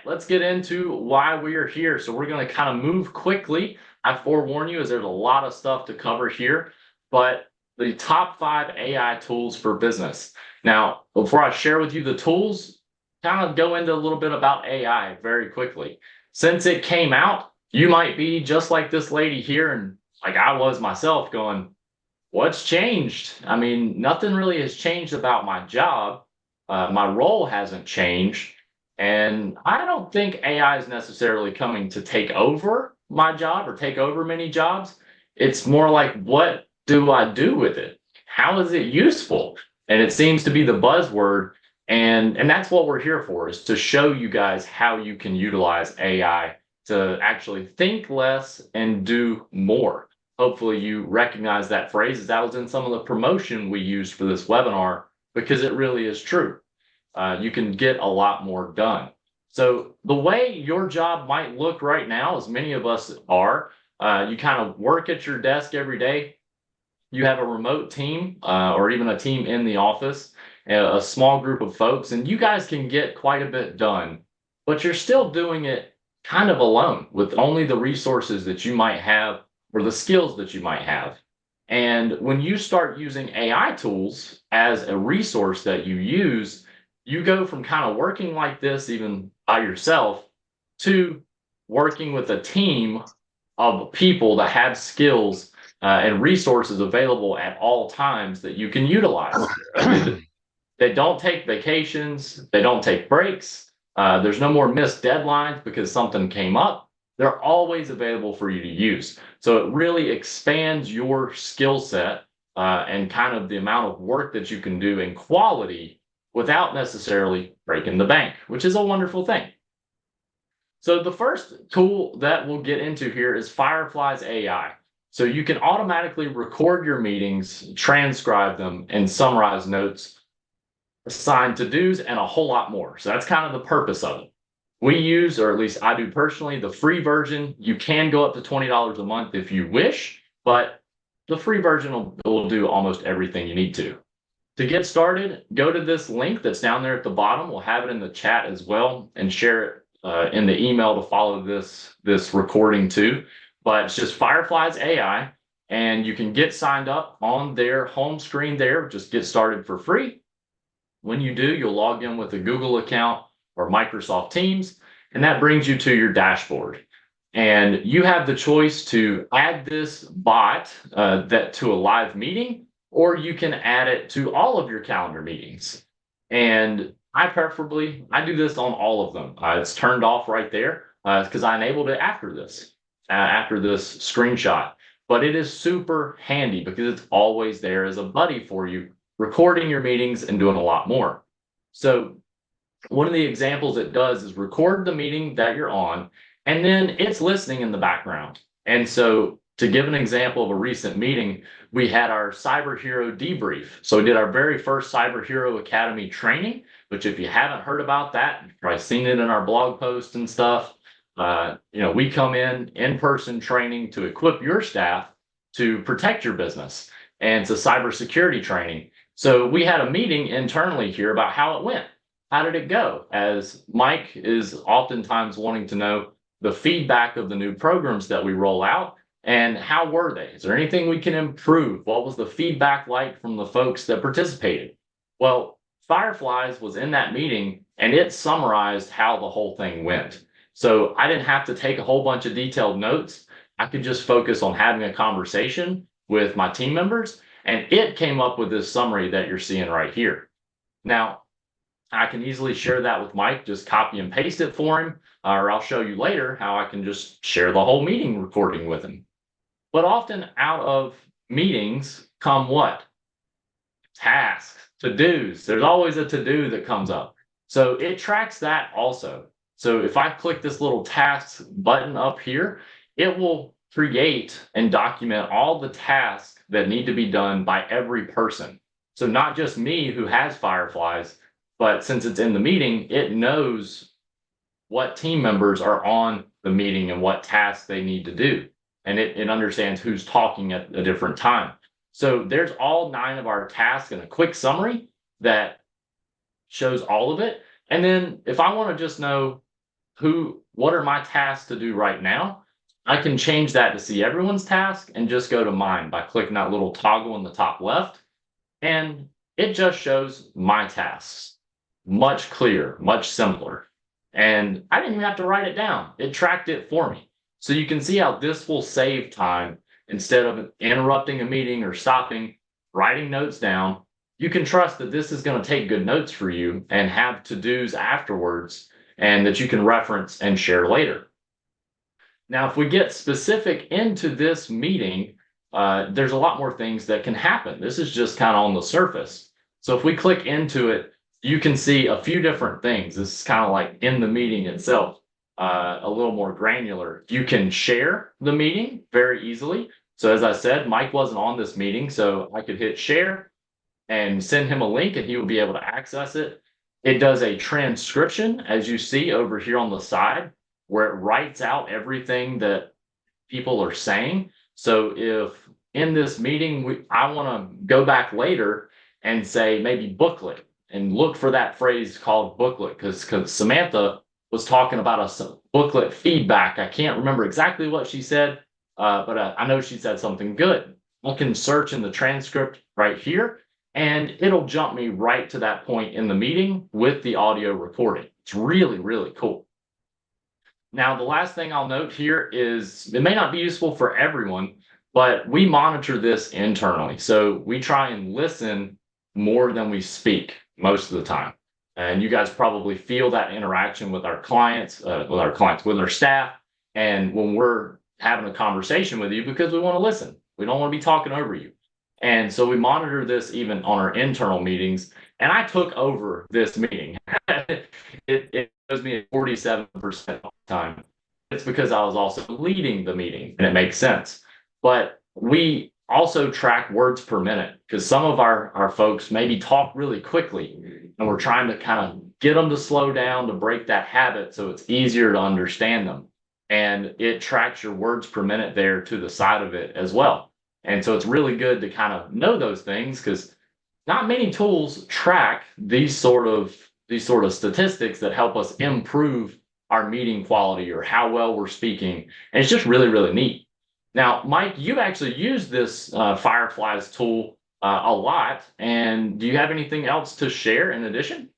let's get into why we are here. So we're going to kind of move quickly. I forewarn you as there's a lot of stuff to cover here, but the top 5 AI tools for business. Now, before I share with you the tools, kind of go into a little bit about AI very quickly. Since it came out, you might be just like this lady here, and like I was myself, going, what's changed? I mean, nothing really has changed about my job. My role hasn't changed. And I don't think AI is necessarily coming to take over my job or take over many jobs. It's more like, what do I do with it? How is it useful? And it seems to be the buzzword. And that's what we're here for, is to show you guys how you can utilize AI to actually think less and do more. Hopefully you recognize that phrase, as that was in some of the promotion we used for this webinar, because it really is true. You can get a lot more done. So the way your job might look right now, as many of us are, you kind of work at your desk every day. You have a remote team or even a team in the office, a small group of folks, and you guys can get quite a bit done, but you're still doing it kind of alone with only the resources that you might have or the skills that you might have. And when you start using AI tools as a resource that you use, you go from kind of working like this, even by yourself, to working with a team of people that have skills and resources available at all times that you can utilize. They don't take vacations, they don't take breaks. There's no more missed deadlines because something came up. They're always available for you to use. So it really expands your skill set and kind of the amount of work that you can do in quality without necessarily breaking the bank, which is a wonderful thing. So the first tool that we'll get into here is Fireflies AI. So you can automatically record your meetings, transcribe them, and summarize notes, assign to-dos, and a whole lot more. So that's kind of the purpose of it. We use, or at least I do personally, the free version. You can go up to $20 a month if you wish, but the free version will do almost everything you need to. To get started, go to this link that's down there at the bottom. We'll have it in the chat as well, and share it in the email to follow this recording too. But it's just Fireflies AI, and you can get signed up on their home screen there. Just get started for free. When you do, you'll log in with a Google account or Microsoft Teams, and that brings you to your dashboard. And you have the choice to add this bot to a live meeting, or you can add it to all of your calendar meetings. And I do this on all of them. It's turned off right there because I enabled it after this screenshot. But it is super handy because it's always there as a buddy for you, recording your meetings and doing a lot more. So one of the examples it does is record the meeting that you're on, and then it's listening in the background. And so to give an example of a recent meeting, we had our Cyber Hero debrief. So we did our very first Cyber Hero Academy training, which if you haven't heard about that, you've probably seen it in our blog posts and stuff. We come in-person training to equip your staff to protect your business. And it's a cybersecurity training. So we had a meeting internally here about how it went. How did it go? As Mike is oftentimes wanting to know the feedback of the new programs that we roll out, and how were they? Is there anything we can improve? What was the feedback like from the folks that participated? Well, Fireflies was in that meeting, and it summarized how the whole thing went. So I didn't have to take a whole bunch of detailed notes. I could just focus on having a conversation with my team members, and it came up with this summary that you're seeing right here. Now, I can easily share that with Mike, just copy and paste it for him, or I'll show you later how I can just share the whole meeting recording with him. But often out of meetings come what? Tasks, to-dos. There's always a to-do that comes up. So it tracks that also. So if I click this little tasks button up here, it will create and document all the tasks that need to be done by every person. So not just me who has Fireflies, but since it's in the meeting, it knows what team members are on the meeting and what tasks they need to do. And it understands who's talking at a different time. So there's all 9 of our tasks in a quick summary that shows all of it. And then if I want to just know what are my tasks to do right now? I can change that to see everyone's task and just go to mine by clicking that little toggle in the top left. And it just shows my tasks. Much clearer, much simpler. And I didn't even have to write it down. It tracked it for me. So you can see how this will save time instead of interrupting a meeting or stopping, writing notes down. You can trust that this is going to take good notes for you and have to-dos afterwards and that you can reference and share later. Now, if we get specific into this meeting, there's a lot more things that can happen. This is just kind of on the surface. So if we click into it, you can see a few different things. This is kind of like in the meeting itself, a little more granular. You can share the meeting very easily. So as I said, Mike wasn't on this meeting, so I could hit share and send him a link and he will be able to access it. It does a transcription, as you see over here on the side, where it writes out everything that people are saying. So if in this meeting, I want to go back later and say maybe booklet and look for that phrase called booklet, because Samantha was talking about a booklet feedback. I can't remember exactly what she said, but I know she said something good. I can search in the transcript right here, and it'll jump me right to that point in the meeting with the audio recording. It's really, really cool. Now, the last thing I'll note here is it may not be useful for everyone, but we monitor this internally. So we try and listen more than we speak most of the time. And you guys probably feel that interaction with our clients, with our staff, and when we're having a conversation with you because we want to listen. We don't want to be talking over you. And so we monitor this even on our internal meetings. And I took over this meeting. It shows me at 47% of the time. It's because I was also leading the meeting, and it makes sense. But we also track words per minute because some of our folks maybe talk really quickly, and we're trying to kind of get them to slow down to break that habit so it's easier to understand them. And it tracks your words per minute there to the side of it as well. And so it's really good to kind of know those things because not many tools track these sort of statistics that help us improve our meeting quality or how well we're speaking. And it's just really, really neat. Now, Mike, you've actually used this Fireflies tool a lot. And do you have anything else to share in addition?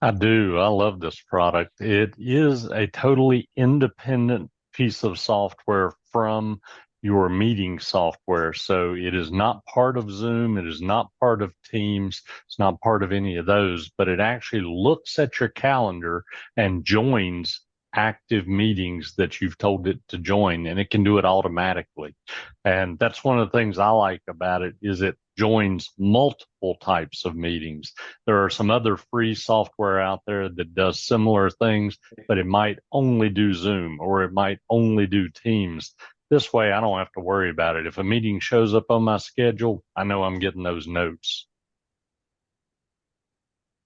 I do. I love this product. It is a totally independent piece of software from your meeting software. So it is not part of Zoom. It is not part of Teams. It's not part of any of those, but it actually looks at your calendar and joins active meetings that you've told it to join, and it can do it automatically. And that's one of the things I like about it is it joins multiple types of meetings. There are some other free software out there that does similar things, but it might only do Zoom or it might only do Teams. This way, I don't have to worry about it. If a meeting shows up on my schedule, I know I'm getting those notes.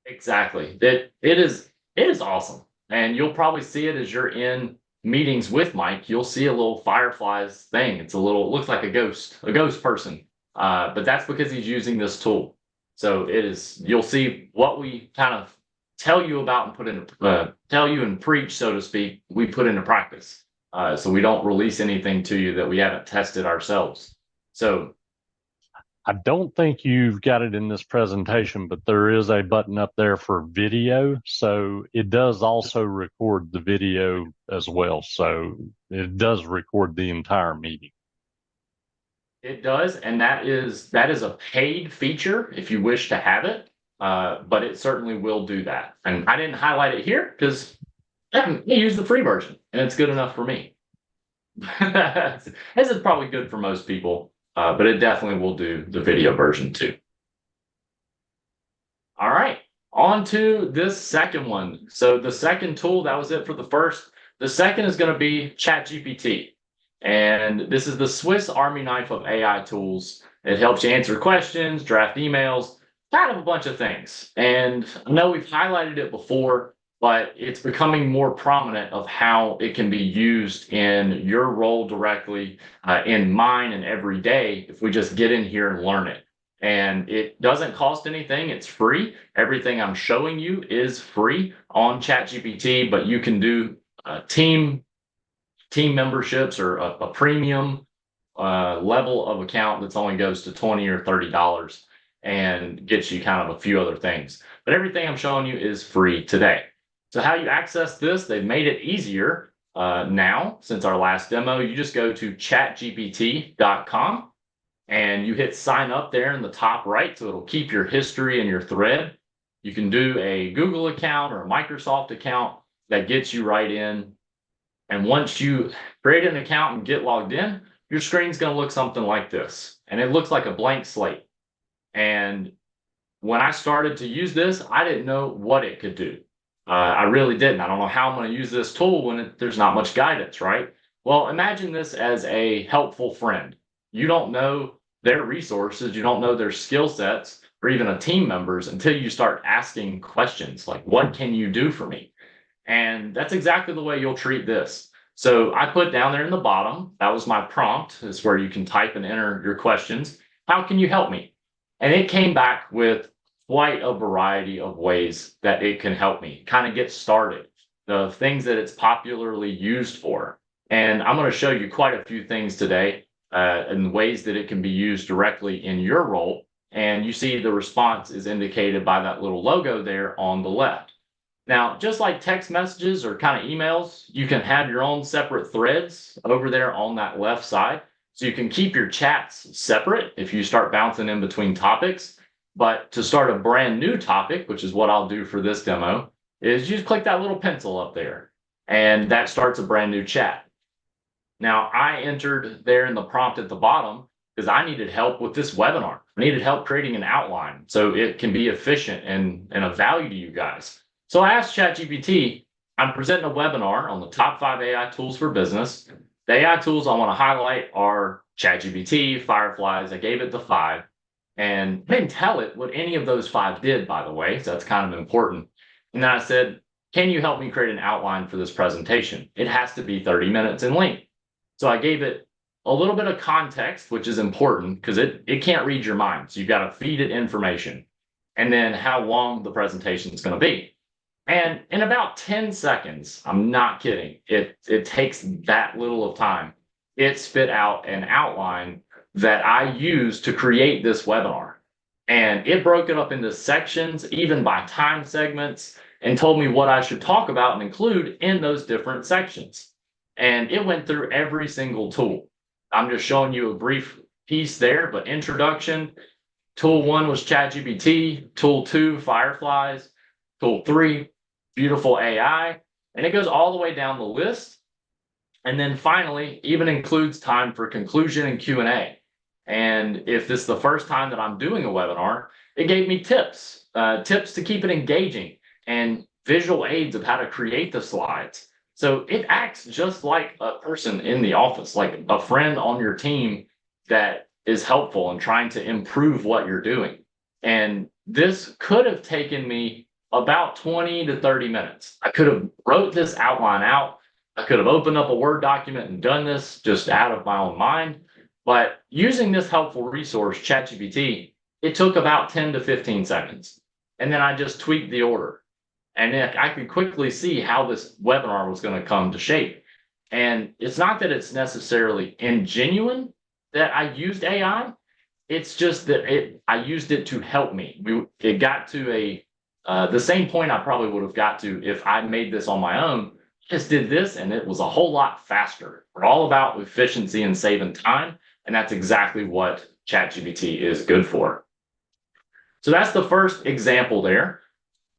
Exactly. It is awesome. And you'll probably see it as you're in meetings with Mike. You'll see a little Fireflies thing. It looks like a ghost person. But that's because he's using this tool. So you'll see what we kind of tell you about and tell you and preach, so to speak, we put into practice. So we don't release anything to you that we haven't tested ourselves. So I don't think you've got it in this presentation, but there is a button up there for video. So it does also record the video as well. So it does record the entire meeting. it does, and that is a paid feature if you wish to have it, but it certainly will do that. And I didn't highlight it here because I use the free version, and it's good enough for me. This is probably good for most people, but it definitely will do the video version too. All right, on to this second one. So the second tool, that was it for the first. The second is going to be ChatGPT. And this is the Swiss Army knife of AI tools. It helps you answer questions, draft emails, kind of a bunch of things. And I know we've highlighted it before, but it's becoming more prominent of how it can be used in your role directly, in mine and every day if we just get in here and learn it. and it doesn't cost anything. It's free. Everything I'm showing you is free on ChatGPT, but you can do team memberships or a premium level of account that's only goes to $20 or $30 and gets you kind of a few other things. But everything I'm showing you is free today. So how you access this, they've made it easier now since our last demo. You just go to chatgpt.com and you hit sign up there in the top right, so it'll keep your history and your thread. You can do a Google account or a Microsoft account that gets you right in. And once you create an account and get logged in, your screen's going to look something like this. And it looks like a blank slate. And when I started to use this, I didn't know what it could do. I really didn't. I don't know how I'm going to use this tool when there's not much guidance, right? Well, imagine this as a helpful friend. You don't know their resources, you don't know their skill sets, or even a team members until you start asking questions like, what can you do for me? And that's exactly the way you'll treat this. So I put down there in the bottom, that was my prompt, is where you can type and enter your questions. How can you help me? And it came back with quite a variety of ways that it can help me kind of get started, the things that it's popularly used for. And I'm going to show you quite a few things today and ways that it can be used directly in your role. And you see the response is indicated by that little logo there on the left. Now, just like text messages or kind of emails, you can have your own separate threads over there on that left side. So you can keep your chats separate if you start bouncing in between topics. But to start a brand new topic, which is what I'll do for this demo, is you just click that little pencil up there, and that starts a brand new chat. Now, I entered there in the prompt at the bottom because I needed help with this webinar. I needed help creating an outline so it can be efficient and of value to you guys. So I asked ChatGPT, I'm presenting a webinar on the top 5 AI tools for business. The AI tools I want to highlight are ChatGPT, Fireflies. I gave it the 5 and didn't tell it what any of those 5 did, by the way. So that's kind of important. And then I said, can you help me create an outline for this presentation? It has to be 30 minutes in length. So I gave it a little bit of context, which is important because it can't read your mind. So you've got to feed it information and then how long the presentation is going to be. And in about 10 seconds, I'm not kidding, it takes that little of time. It spit out an outline that I used to create this webinar. And it broke it up into sections, even by time segments, and told me what I should talk about and include in those different sections. And it went through every single tool. I'm just showing you a brief piece there, but introduction. Tool 1 was ChatGPT, tool 2, Fireflies, tool 3, Beautiful.ai, and it goes all the way down the list. And then finally, even includes time for conclusion and Q&A. And if this is the first time that I'm doing a webinar, it gave me tips to keep it engaging and visual aids of how to create the slides. So it acts just like a person in the office, like a friend on your team that is helpful and trying to improve what you're doing. And this could have taken me about 20 to 30 minutes. I could have wrote this outline out. I could have opened up a Word document and done this just out of my own mind. But using this helpful resource, ChatGPT, it took about 10 to 15 seconds. And then I just tweaked the order. And then I could quickly see how this webinar was going to come to shape. And it's not that it's necessarily ingenuine that I used AI. It's just that I used it to help me. It got to the same point I probably would have got to if I made this on my own. Just did this and it was a whole lot faster. We're all about efficiency and saving time. And that's exactly what ChatGPT is good for. So that's the first example there.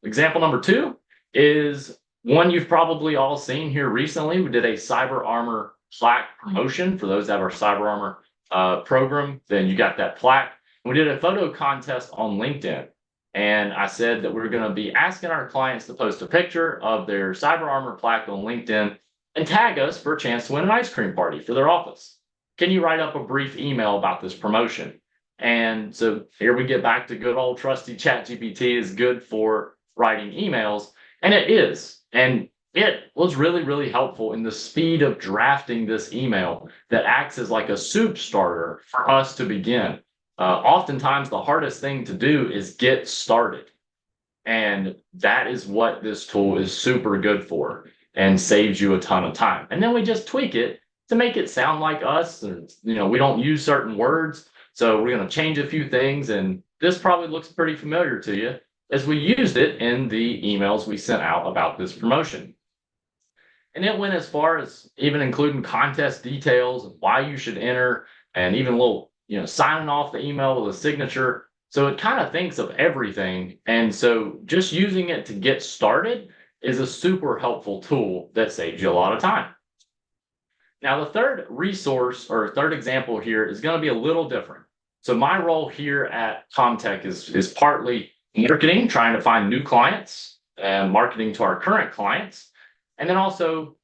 Example number 2 is one you've probably all seen here recently. We did a Cyber Armor plaque promotion. For those that have our Cyber Armor program, then you got that plaque. We did a photo contest on LinkedIn. And I said that we're going to be asking our clients to post a picture of their Cyber Armor plaque on LinkedIn and tag us for a chance to win an ice cream party for their office. Can you write up a brief email about this promotion? And so here we get back to good old trusty ChatGPT is good for writing emails, and it is. And it was really, really helpful in the speed of drafting this email that acts as like a soup starter for us to begin. Oftentimes the hardest thing to do is get started. And that is what this tool is super good for and saves you a ton of time. And then we just tweak it to make it sound like us. And, we don't use certain words. So we're going to change a few things. And this probably looks pretty familiar to you as we used it in the emails we sent out about this promotion. And it went as far as even including contest details, why you should enter, and even a little, signing off the email with a signature. So it kind of thinks of everything. And so just using it to get started is a super helpful tool that saves you a lot of time. Now, the third resource or third example here is going to be a little different. So my role here at ComTech is partly marketing, trying to find new clients and marketing to our current clients, and then also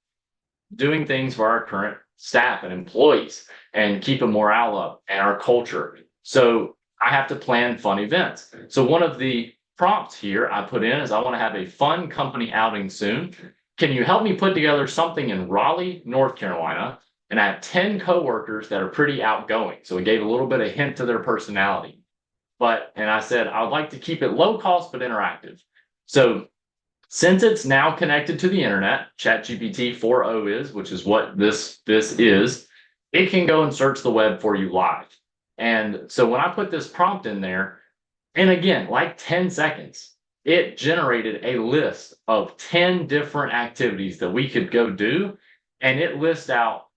doing things for our current staff and employees and keeping morale up and our culture. So I have to plan fun events. So one of the prompts here I put in is I want to have a fun company outing soon. Can you help me put together something in Raleigh, North Carolina? And I have 10 coworkers that are pretty outgoing. So we gave a little bit of hint to their personality. And I said, I would like to keep it low cost but interactive. So since it's now connected to the internet, ChatGPT 4.0 is, which is what this is, it can go and search the web for you live. And so when I put this prompt in there, and again, like 10 seconds, it generated a list of 10 different activities that we could go do. And it lists out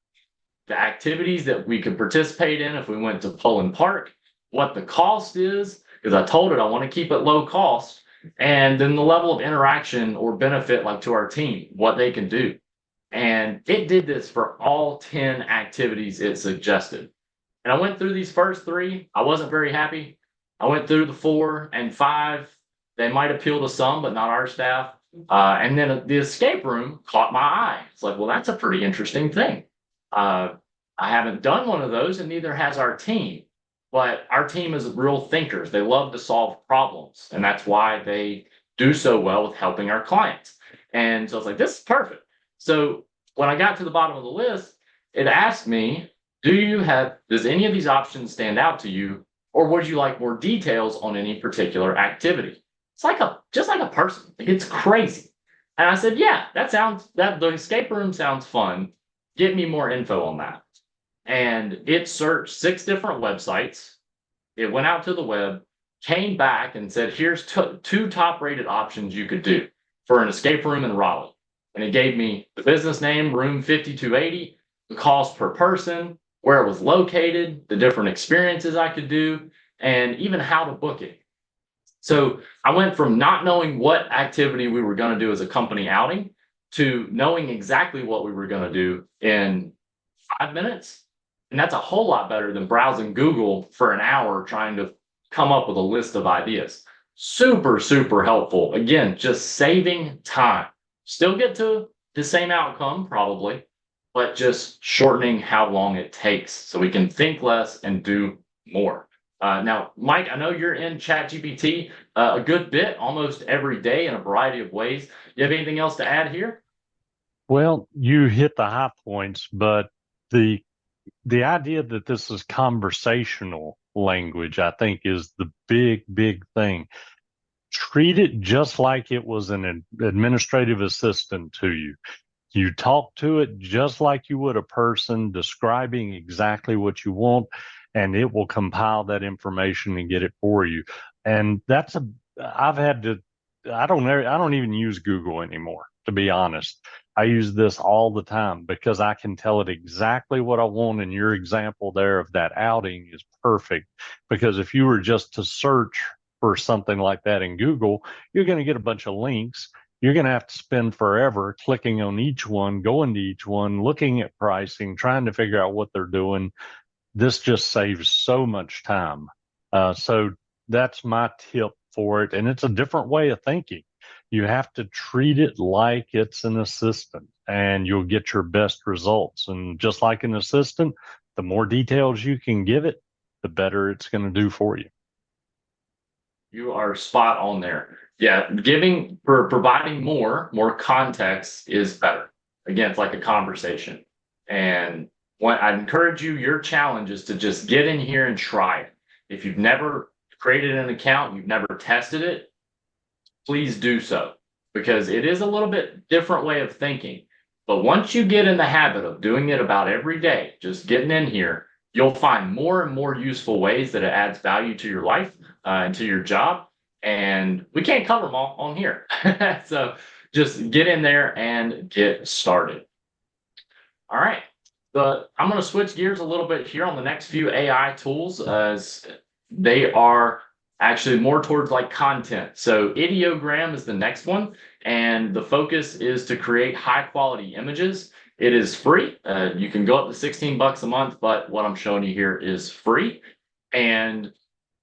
the activities that we could participate in if we went to Poland Park, what the cost is, because I told it I want to keep it low cost, and then the level of interaction or benefit like to our team, what they can do. And it did this for all 10 activities it suggested. And I went through these first three. I wasn't very happy. I went through the 4 and 5. They might appeal to some, but not our staff. And then the escape room caught my eye. It's like, well, that's a pretty interesting thing. I haven't done one of those, and neither has our team. But our team is real thinkers. They love to solve problems, and that's why they do so well with helping our clients. And so I was like, this is perfect. So when I got to the bottom of the list, it asked me, does any of these options stand out to you, or would you like more details on any particular activity? It's like just like a person. It's crazy. And I said, yeah, the escape room sounds fun. Give me more info on that. And it searched 6 different websites. It went out to the web, came back and said, here's 2 top rated options you could do for an escape room in Raleigh. And it gave me the business name, room 5280, the cost per person, where it was located, the different experiences I could do, and even how to book it. So I went from not knowing what activity we were going to do as a company outing to knowing exactly what we were going to do in 5 minutes. And that's a whole lot better than browsing Google for an hour trying to come up with a list of ideas. Super, super helpful. Again, just saving time. Still get to the same outcome, probably, but just shortening how long it takes so we can think less and do more. Now, Mike, I know you're in ChatGPT a good bit, almost every day in a variety of ways. You have anything else to add here? Well, you hit the high points, but the idea that this is conversational language, I think, is the big thing. Treat it just like it was an administrative assistant to you. You talk to it just like you would a person, describing exactly what you want, and it will compile that information and get it for you. And I've had to, I don't even use Google anymore, to be honest. I use this all the time because I can tell it exactly what I want. And your example there of that outing is perfect, because if you were just to search for something like that in Google, you're going to get a bunch of links. You're going to have to spend forever clicking on each one, going to each one, looking at pricing, trying to figure out what they're doing. This just saves so much time. So that's my tip for it. And it's a different way of thinking. You have to treat it like it's an assistant, and you'll get your best results. And just like an assistant, the more details you can give it, the better it's going to do for you. You are spot on there. Yeah, providing more context is better. Again, it's like a conversation. And what I encourage you, your challenge is to just get in here and try it. If you've never created an account, you've never tested it, please do so, because it is a little bit different way of thinking. But once you get in the habit of doing it about every day, just getting in here, you'll find more and more useful ways that it adds value to your life and to your job. And we can't cover them all on here. So just get in there and get started. All right. But I'm going to switch gears a little bit here on the next few AI tools, as they are actually more towards like content. So Ideogram is the next one, and the focus is to create high quality images. It is free. You can go up to 16 bucks a month, but what I'm showing you here is free. And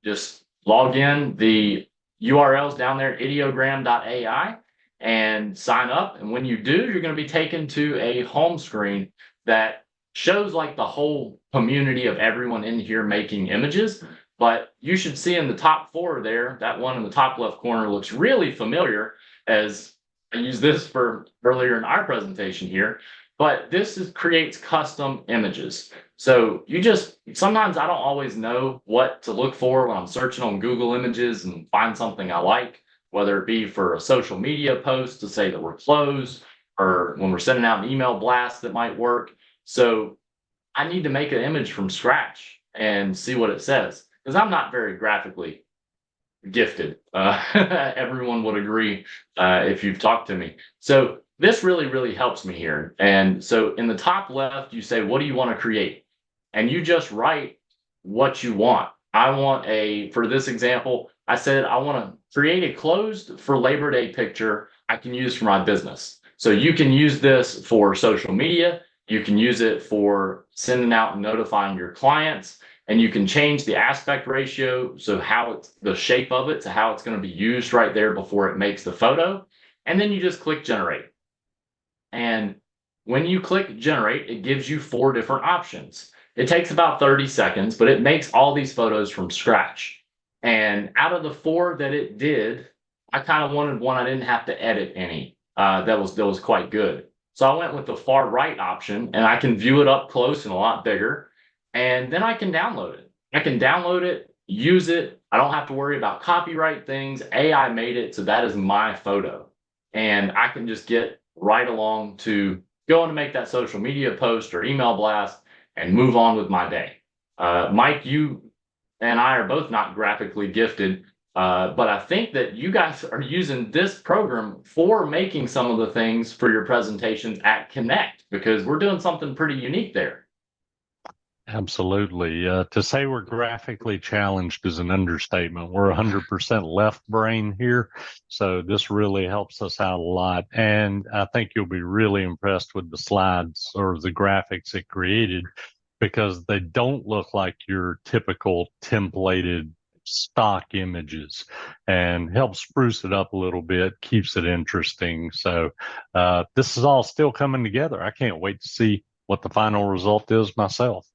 just log in. The URL's down there, Ideogram.ai, and sign up. And when you do, you're going to be taken to a home screen that shows like the whole community of everyone in here making images. But you should see in the top 4 there, that one in the top left corner looks really familiar, as I used this for earlier in our presentation here. But this creates custom images. So you just, sometimes I don't always know what to look for when I'm searching on Google Images and find something I like, whether it be for a social media post to say that we're closed, or when we're sending out an email blast that might work. So I need to make an image from scratch and see what it says, because I'm not very graphically gifted. Everyone would agree if you've talked to me. So this really, really helps me here. And so in the top left, you say, what do you want to create? And you just write what you want. I want for this example, I said, I want to create a closed for Labor Day picture I can use for my business. So you can use this for social media. You can use it for sending out and notifying your clients. And you can change the aspect ratio, so how it's the shape of it to how it's going to be used right there before it makes the photo. And then you just click generate. And when you click generate, it gives you 4 different options. It takes about 30 seconds, but it makes all these photos from scratch. And out of the 4 that it did, I kind of wanted one I didn't have to edit any. That was quite good. So I went with the far right option, and I can view it up close and a lot bigger. And then I can download it. I can download it, use it. I don't have to worry about copyright things. AI made it, so that is my photo. And I can just get right along to go and make that social media post or email blast and move on with my day. Mike, you and I are both not graphically gifted, but I think that you guys are using this program for making some of the things for your presentations at Connect, because we're doing something pretty unique there. Absolutely. To say we're graphically challenged is an understatement. We're 100% left brain here. So this really helps us out a lot. And I think you'll be really impressed with the slides or the graphics it created, because they don't look like your typical templated stock images, and helps spruce it up a little bit, keeps it interesting. So this is all still coming together. I can't wait to see what the final result is myself.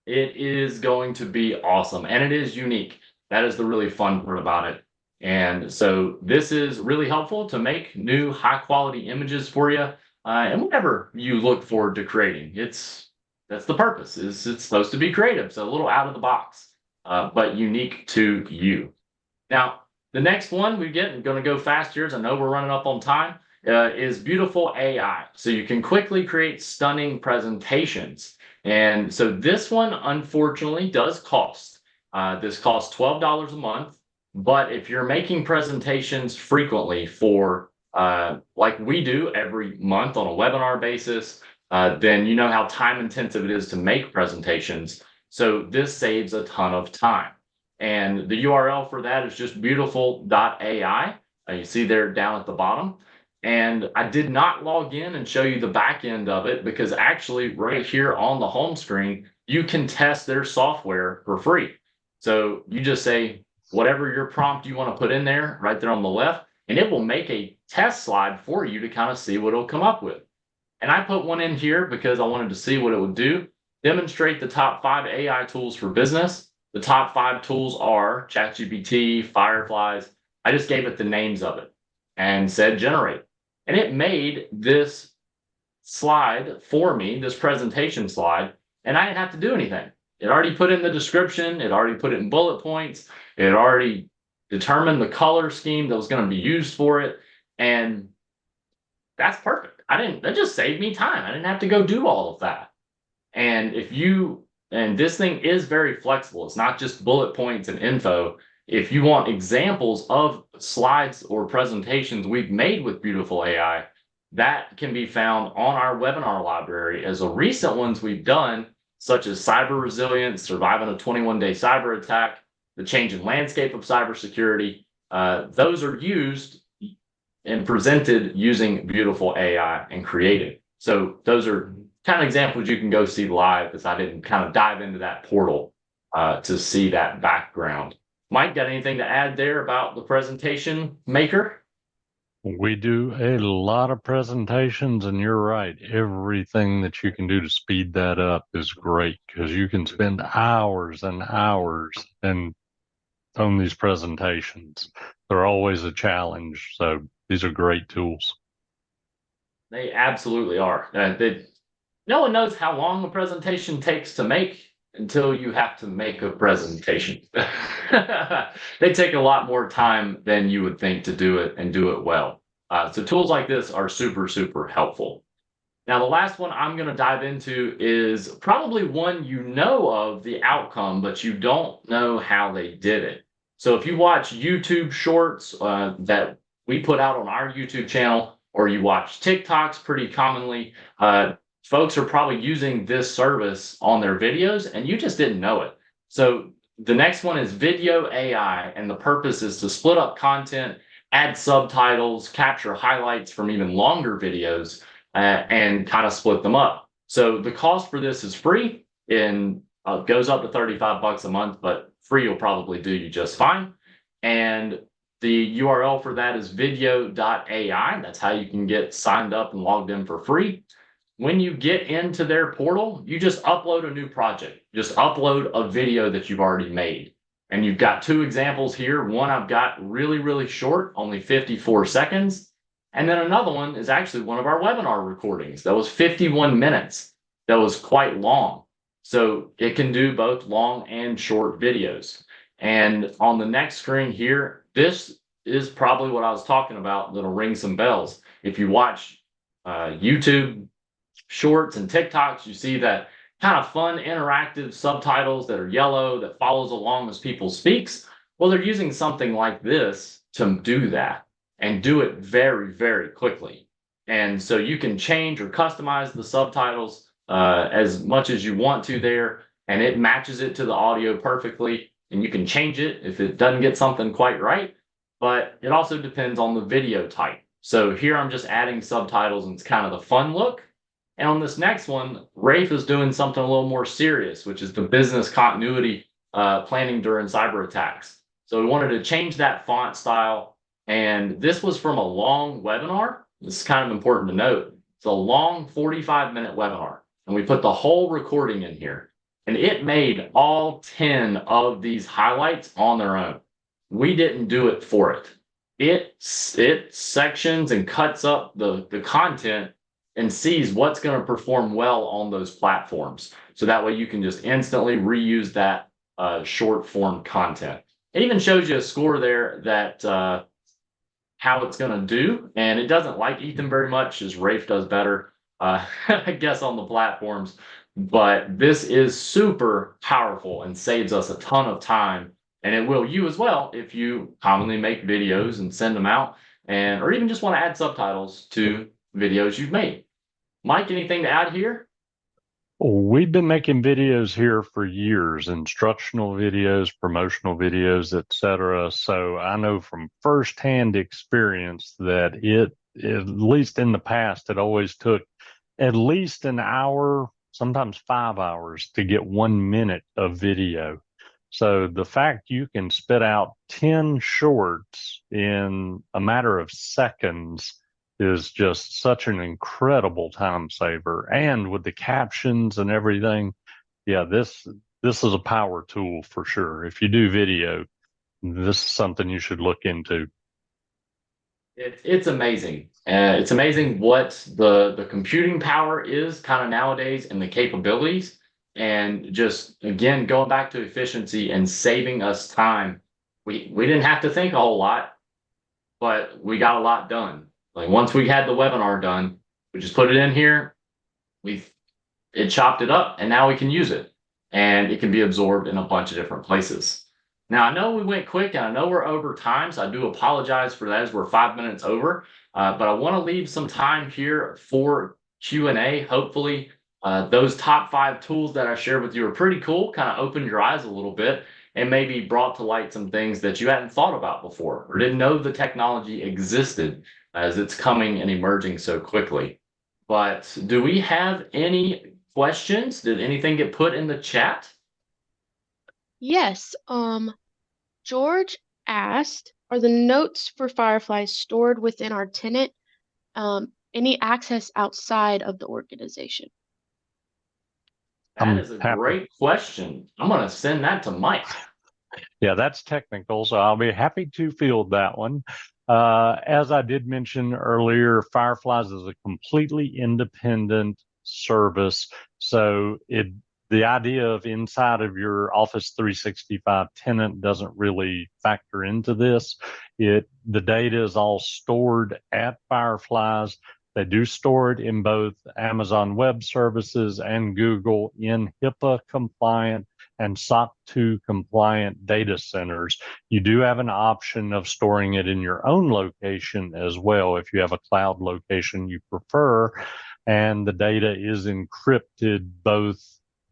It is going to be awesome, and it is unique. That is the really fun part about it. And so this is really helpful to make new high quality images for you. And whatever you look forward to creating, that's the purpose. Is it's supposed to be creative, so a little out of the box, but unique to you. Now, the next one we get, going to go fast here, as I know we're running up on time, is Beautiful.ai. So you can quickly create stunning presentations. And so this one, unfortunately, does cost. This costs $12 a month. But if you're making presentations frequently for, like we do every month on a webinar basis, then you know how time intensive it is to make presentations. So this saves a ton of time. And the URL for that is just Beautiful.ai. You see there down at the bottom. And I did not log in and show you the back end of it, because actually right here on the home screen, you can test their software for free. So you just say whatever your prompt you want to put in there right there on the left, and it will make a test slide for you to kind of see what it'll come up with. And I put one in here because I wanted to see what it would do. Demonstrate the top 5 AI tools for business. The top 5 tools are ChatGPT, Fireflies. I just gave it the names of it and said generate. And it made this slide for me, this presentation slide, and I didn't have to do anything. It already put in the description, it already put it in bullet points, it already determined the color scheme that was going to be used for it. And that's perfect. That just saved me time. I didn't have to go do all of that. And and this thing is very flexible. It's not just bullet points and info. If you want examples of slides or presentations we've made with Beautiful AI, that can be found on our webinar library as a recent ones we've done, such as cyber resilience, surviving a 21-day cyber attack, the changing landscape of cybersecurity. Those are used and presented using Beautiful AI and created. So those are kind of examples you can go see live, because I didn't kind of dive into that portal to see that background. Mike, got anything to add there about the presentation maker? We do a lot of presentations, and you're right. Everything that you can do to speed that up is great, because you can spend hours and hours on these presentations. They're always a challenge. So these are great tools. They absolutely are. No one knows how long a presentation takes to make until you have to make a presentation. They take a lot more time than you would think to do it and do it well. So tools like this are super, super helpful. Now, the last one I'm going to dive into is probably one you know of the outcome, but you don't know how they did it. So if you watch YouTube shorts that we put out on our YouTube channel, or you watch TikToks pretty commonly, folks are probably using this service on their videos and you just didn't know it. So the next one is Vidyo.ai, and the purpose is to split up content, add subtitles, capture highlights from even longer videos, and kind of split them up. So the cost for this is free, and goes up to 35 bucks a month, but free will probably do you just fine. And the URL for that is Vidyo.ai. That's how you can get signed up and logged in for free. When you get into their portal, you just upload a new project. Just upload a video that you've already made. And you've got two examples here. One I've got really, really short, only 54 seconds. And then another one is actually one of our webinar recordings that was 51 minutes. That was quite long. So it can do both long and short videos. And on the next screen here, this is probably what I was talking about that'll ring some bells. If you watch YouTube shorts and TikToks, you see that kind of fun interactive subtitles that are yellow that follows along as people speaks. Well, they're using something like this to do that and do it very, very quickly. And so you can change or customize the subtitles as much as you want to there, and it matches it to the audio perfectly. And you can change it if it doesn't get something quite right, but it also depends on the video type. So here I'm just adding subtitles, and it's kind of the fun look. And on this next one, Rafe is doing something a little more serious, which is the business continuity planning during cyber attacks. So we wanted to change that font style. And this was from a long webinar. This is kind of important to note. It's a long 45-minute webinar. And we put the whole recording in here. And it made all 10 of these highlights on their own. We didn't do it for it. It sections and cuts up the content and sees what's going to perform well on those platforms. So that way you can just instantly reuse that short form content. It even shows you a score there that how it's going to do. And it doesn't like Ethan very much, as Rafe does better, I guess, on the platforms. But this is super powerful and saves us a ton of time. And it will you as well if you commonly make videos and send them out, or even just want to add subtitles to videos you've made. Mike, anything to add here? We've been making videos here for years, instructional videos, promotional videos, etc. So I know from firsthand experience that at least in the past, it always took at least an hour, sometimes 5 hours to get 1 minute of video. So the fact you can spit out 10 shorts in a matter of seconds is just such an incredible time saver. And with the captions and everything, yeah, this is a power tool for sure. If you do video, this is something you should look into. It's amazing. It's amazing what the computing power is kind of nowadays and the capabilities. and just, again, going back to efficiency and saving us time. We didn't have to think a whole lot, but we got a lot done. Like once we had the webinar done, we just put it in here. It chopped it up, and now we can use it, and it can be absorbed in a bunch of different places. Now, I know we went quick, and I know we're over time, so I do apologize for that as we're 5 minutes over. But I want to leave some time here for Q&A. Hopefully, those top 5 tools that I shared with you are pretty cool, kind of opened your eyes a little bit, and maybe brought to light some things that you hadn't thought about before or didn't know the technology existed as it's coming and emerging so quickly. But do we have any questions? Did anything get put in the chat? Yes. George asked, are the notes for Fireflies stored within our tenant? Any access outside of the organization? That I'm is a happy. great question. I'm going to send that to Mike. Yeah, that's technical, so I'll be happy to field that one. As I did mention earlier, Fireflies is a completely independent service. So the idea of inside of your Office 365 tenant doesn't really factor into this. The data is all stored at Fireflies. They do store it in both Amazon Web Services and Google in HIPAA compliant and SOC 2 compliant data centers. You do have an option of storing it in your own location as well if you have a cloud location you prefer. And the data is encrypted both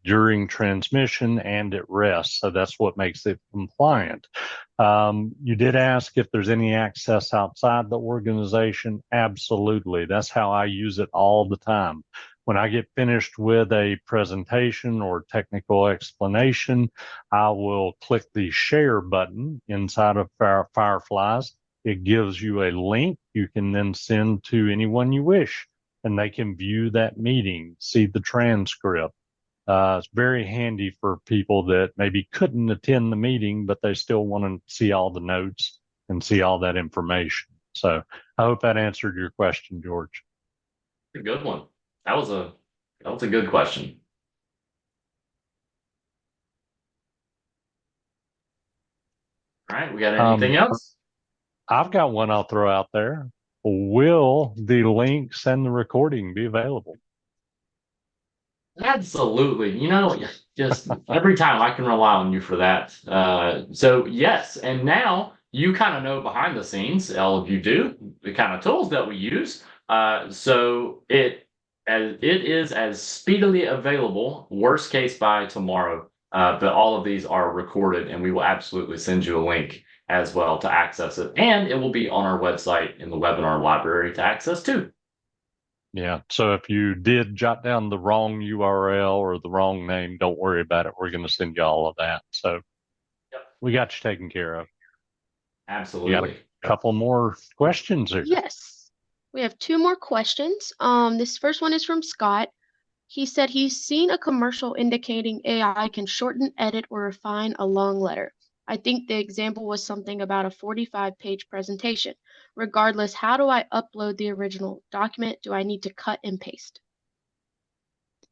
during transmission and at rest. So that's what makes it compliant. You did ask if there's any access outside the organization. Absolutely. That's how I use it all the time. When I get finished with a presentation or technical explanation, I will click the share button inside of Fireflies. It gives you a link you can then send to anyone you wish, and they can view that meeting, see the transcript. It's very handy for people that maybe couldn't attend the meeting, but they still want to see all the notes and see all that information. So I hope that answered your question, George. A good one. That was a good question. All right, we got anything else? I've got one I'll throw out there. Will the links and the recording be available? Absolutely. Just every time I can rely on you for that. So yes, and now you kind of know behind the scenes, all of you do, the kind of tools that we use. So it is as speedily available, worst case by tomorrow. But all of these are recorded, and we will absolutely send you a link as well to access it. And it will be on our website in the webinar library to access too. Yeah. So if you did jot down the wrong URL or the wrong name, don't worry about it. We're going to send you all of that. So we got you taken care of. Absolutely. You got a couple more questions here. Yes. We have 2 more questions. This first one is from Scott. He said he's seen a commercial indicating AI can shorten, edit, or refine a long letter. I think the example was something about a 45-page presentation. Regardless, how do I upload the original document? Do I need to cut and paste?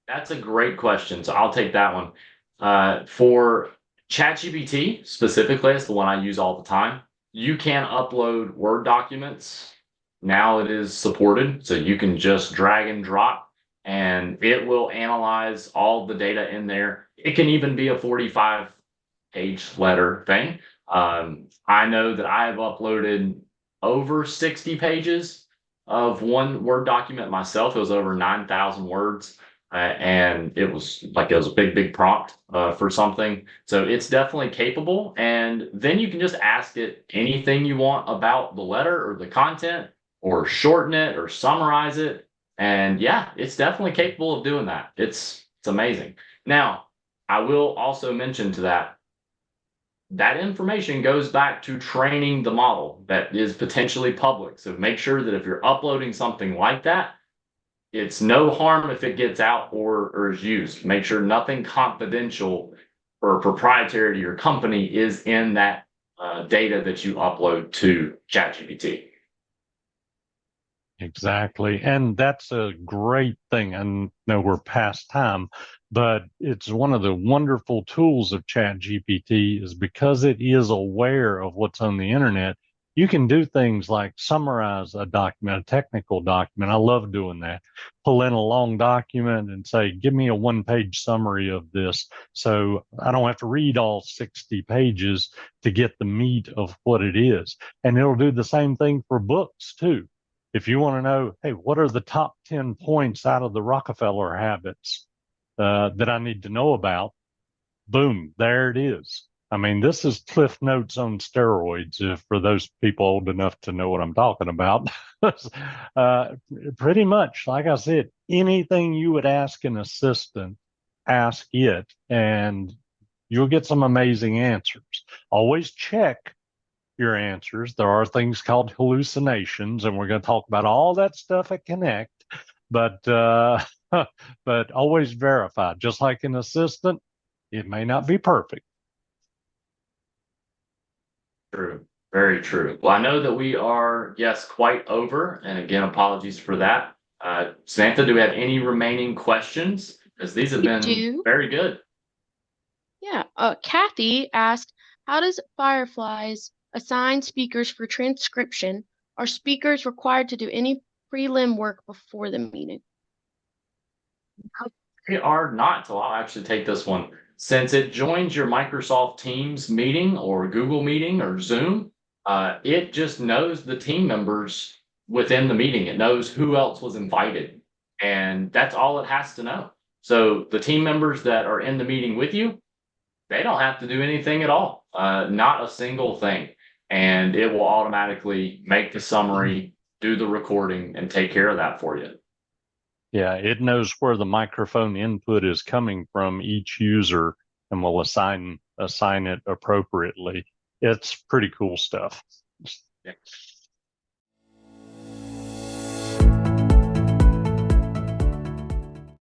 That's a great question. So I'll take that one. For ChatGPT specifically, it's the one I use all the time. You can upload Word documents. Now it is supported. So you can just drag and drop, and it will analyze all the data in there. It can even be a 45-page letter thing. I know that I have uploaded over 60 pages of one Word document myself. It was over 9,000 words. And it was a big prompt for something. So it's definitely capable. And then you can just ask it anything you want about the letter or the content, or shorten it or summarize it. And yeah, it's definitely capable of doing that. It's amazing. Now, I will also mention to that information goes back to training the model that is potentially public. So make sure that if you're uploading something like that, it's no harm if it gets out or is used. Make sure nothing confidential or proprietary to your company is in that data that you upload to ChatGPT. Exactly. And that's a great thing. And no, we're past time, But it's one of the wonderful tools of ChatGPT is because it is aware of what's on the internet. You can do things like summarize a document, a technical document. I love doing that. Pull in a long document and say, give me a one-page summary of this. So I don't have to read all 60 pages to get the meat of what it is. And it'll do the same thing for books too. If you want to know, hey, what are the top 10 points out of the Rockefeller habits that I need to know about? Boom, there it is. I mean, this is Cliff Notes on steroids, if for those people old enough to know what I'm talking about. Pretty much, like I said, anything you would ask an assistant, ask it, and you'll get some amazing answers. Always check your answers. There are things called hallucinations, and we're going to talk about all that stuff at Connect, but but always verify. Just like an assistant, it may not be perfect. True. Very true. Well, I know that we are, yes, quite over. And again, apologies for that. Samantha, do we have any remaining questions? Because these have We been do. very good. Yeah. Kathy asked, how does Fireflies assign speakers for transcription? Are speakers required to do any prelim work before the meeting? We are not, so I'll actually take this one. Since it joins your Microsoft Teams meeting or Google meeting or Zoom, it just knows the team members within the meeting. It knows who else was invited. And that's all it has to know. So the team members that are in the meeting with you, they don't have to do anything at all, not a single thing. And it will automatically make the summary, do the recording, and take care of that for you. Yeah, it knows where the microphone input is coming from each user and will assign it appropriately. It's pretty cool stuff. Yeah.